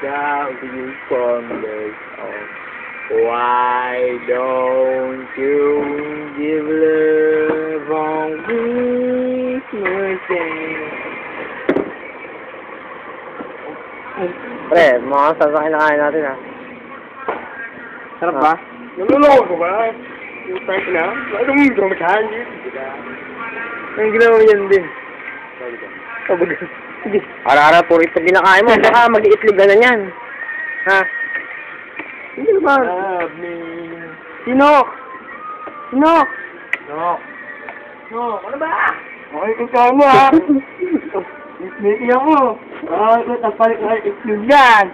without you from the song. Why don't you give love on Christmas Day? Pre, mga sasakay na kaya natin, ha? Sarap ba? Naluloko ko ba? Yung prank na? Ano mo ito makahan yun? Ang ginawa yan din. Sige. Ara-ara, puro ito kinakain mo. Baka mag-iitlog ka na yan. Ha? Hindi naman. Love me. Sinok! Sinok! No, ano ba? Okay, ikaw mo ha. Iiyak mo. Ito, tapalik na itlog yan.